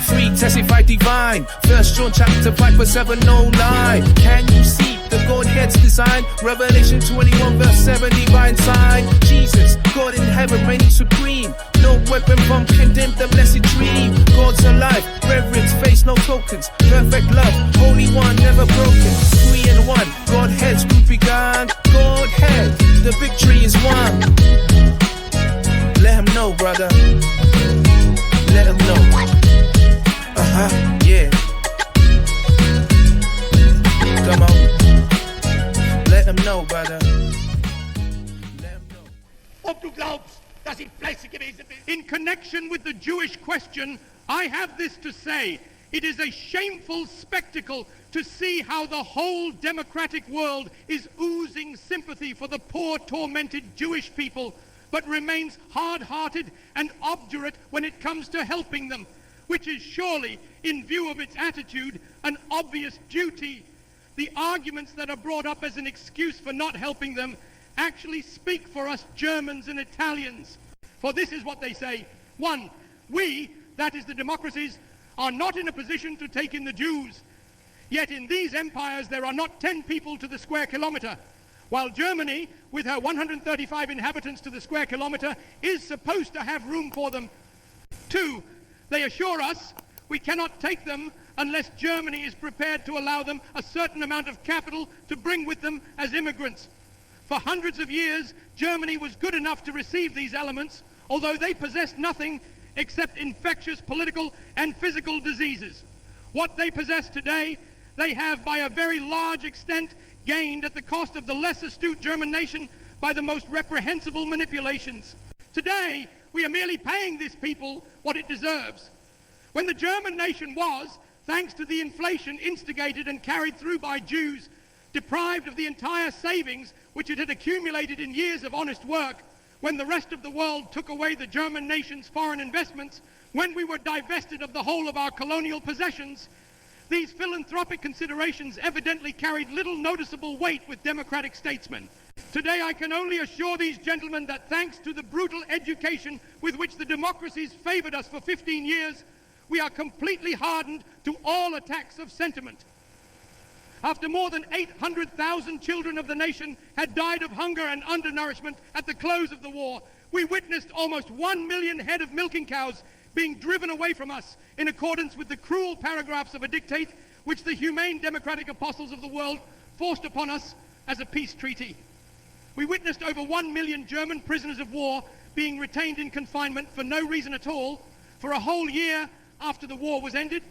3 testify divine. 1 John chapter 5 verse 7, no lie. Can you see the GodHead's design? Revelation 21 verse 7, divine sign. Jesus, God in heaven reigning supreme. No weapon from condemn the blessed dream. God's alive, reverence, face no tokens. Perfect love, holy one, never broken. 3 in 1, GodHead's group begun. GodHead, the victory is won. Let him know, brother. Let him know. Yeah. Come on. Let him know, brother. Let him know. Ob du glaubst, dass ich fleißig gewesen bin. In connection with the Jewish question, I have this to say. It is a shameful spectacle to see how the whole democratic world is oozing sympathy for the poor, tormented Jewish people, but remains hard-hearted and obdurate when it comes to helping them, which is surely, in view of its attitude, an obvious duty. The arguments that are brought up as an excuse for not helping them actually speak for us Germans and Italians. For this is what they say. 1, we, that is the democracies, are not in a position to take in the Jews. Yet in these empires there are not 10 people to the square kilometer, while Germany, with her 135 inhabitants to the square kilometer, is supposed to have room for them. 2, they assure us we cannot take them unless Germany is prepared to allow them a certain amount of capital to bring with them as immigrants. For hundreds of years, Germany was good enough to receive these elements, although they possessed nothing except infectious political and physical diseases. What they possess today, they have by a very large extent gained at the cost of the less astute German nation by the most reprehensible manipulations. Today, we are merely paying this people what it deserves. When the German nation was, thanks to the inflation instigated and carried through by Jews, deprived of the entire savings which it had accumulated in years of honest work, when the rest of the world took away the German nation's foreign investments, when we were divested of the whole of our colonial possessions, these philanthropic considerations evidently carried little noticeable weight with democratic statesmen. Today I can only assure these gentlemen that thanks to the brutal education with which the democracies favored us for 15 years, we are completely hardened to all attacks of sentiment. After more than 800,000 children of the nation had died of hunger and undernourishment at the close of the war, we witnessed almost 1 million head of milking cows being driven away from us in accordance with the cruel paragraphs of a dictate which the humane democratic apostles of the world forced upon us as a peace treaty. We witnessed over 1 million German prisoners of war being retained in confinement for no reason at all for a whole year after the war was ended.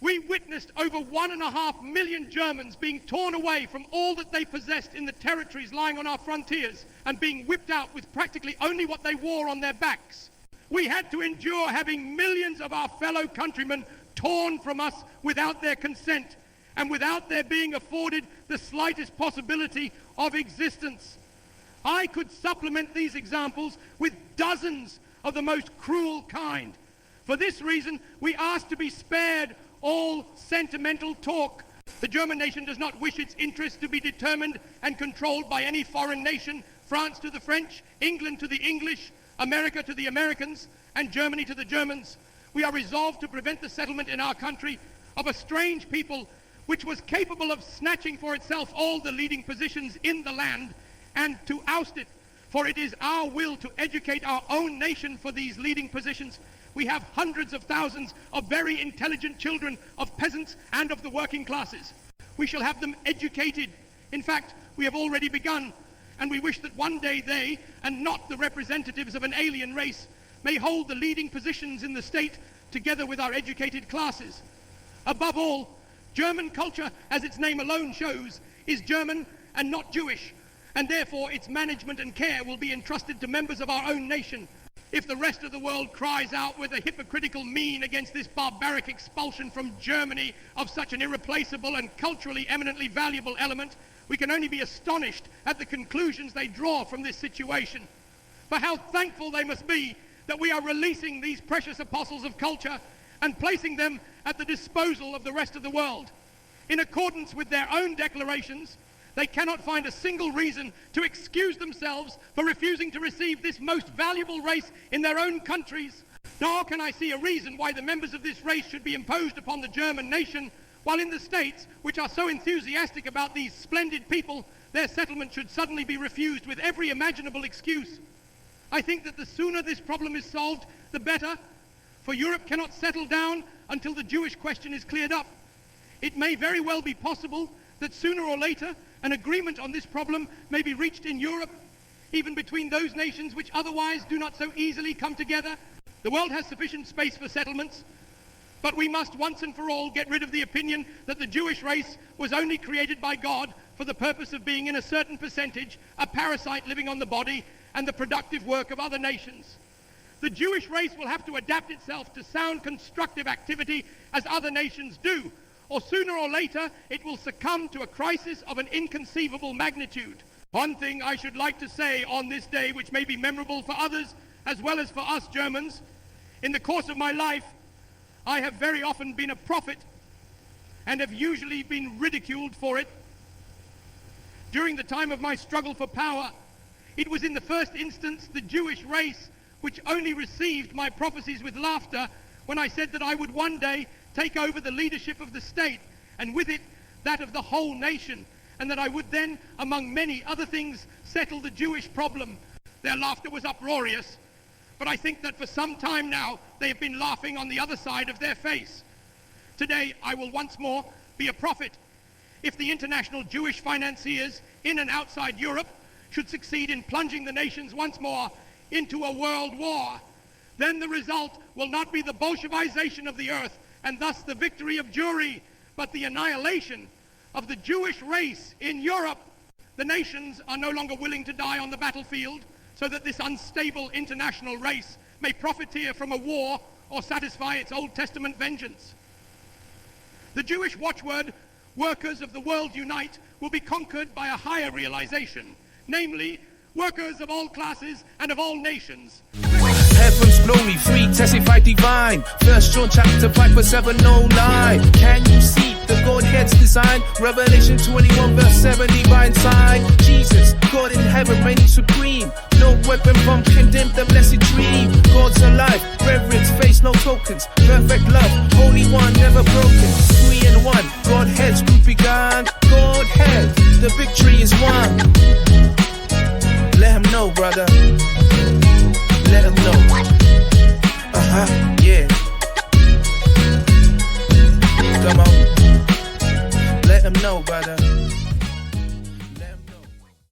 We witnessed over 1.5 million Germans being torn away from all that they possessed in the territories lying on our frontiers and being whipped out with practically only what they wore on their backs. We had to endure having millions of our fellow countrymen torn from us without their consent and without their being afforded the slightest possibility of existence. I could supplement these examples with dozens of the most cruel kind. For this reason, we ask to be spared all sentimental talk. The German nation does not wish its interests to be determined and controlled by any foreign nation, France to the French, England to the English, America to the Americans, and Germany to the Germans. We are resolved to prevent the settlement in our country of a strange people which was capable of snatching for itself all the leading positions in the land and to oust it, for it is our will to educate our own nation for these leading positions. We have hundreds of thousands of very intelligent children of peasants and of the working classes. We shall have them educated. In fact, we have already begun, and we wish that one day they, and not the representatives of an alien race, may hold the leading positions in the state together with our educated classes. Above all, German culture, as its name alone shows, is German and not Jewish, and therefore its management and care will be entrusted to members of our own nation. If the rest of the world cries out with a hypocritical mien against this barbaric expulsion from Germany of such an irreplaceable and culturally eminently valuable element, we can only be astonished at the conclusions they draw from this situation. For how thankful they must be that we are releasing these precious apostles of culture and placing them at the disposal of the rest of the world. In accordance with their own declarations, they cannot find a single reason to excuse themselves for refusing to receive this most valuable race in their own countries Nor can I see a reason why the members of this race should be imposed upon the German nation, while in the States, which are so enthusiastic about these splendid people, their settlement should suddenly be refused with every imaginable excuse. I think that the sooner this problem is solved, the better, for Europe cannot settle down until the Jewish question is cleared up. It may very well be possible that sooner or later an agreement on this problem may be reached in Europe, even between those nations which otherwise do not so easily come together. The world has sufficient space for settlements, but we must once and for all get rid of the opinion that the Jewish race was only created by God for the purpose of being in a certain percentage a parasite living on the body and the productive work of other nations. The Jewish race will have to adapt itself to sound constructive activity as other nations do, or sooner or later it will succumb to a crisis of an inconceivable magnitude. One thing I should like to say on this day, which may be memorable for others as well as for us Germans, in the course of my life, I have very often been a prophet and have usually been ridiculed for it. During the time of my struggle for power, it was in the first instance the Jewish race which only received my prophecies with laughter when I said that I would one day take over the leadership of the state, and with it that of the whole nation, and that I would then, among many other things, settle the Jewish problem. Their laughter was uproarious, but I think that for some time now they have been laughing on the other side of their face. Today I will once more be a prophet. If the international Jewish financiers in and outside Europe should succeed in plunging the nations once more into a world war, then the result will not be the Bolshevization of the earth and thus the victory of Jewry, but the annihilation of the Jewish race in Europe. The nations are no longer willing to die on the battlefield so that this unstable international race may profiteer from a war or satisfy its Old Testament vengeance. The Jewish watchword, "Workers of the world unite," will be conquered by a higher realization, namely, workers of all classes and of all nations. Heaven's glory, free, testify divine. 1 John chapter 5 verse 7, no lie. Can you see the GodHead's design? Revelation 21 verse 7, divine sign. Jesus, God in heaven, reigning supreme. No weapon from condemn the blessed dream. God's alive, reverence, face, no tokens. Perfect love, holy one, never broken. 3 in 1, GodHead's group begun. GodHead, the victory is won. Let him know, brother. Let him know. Yeah. Come on. Let him know, brother.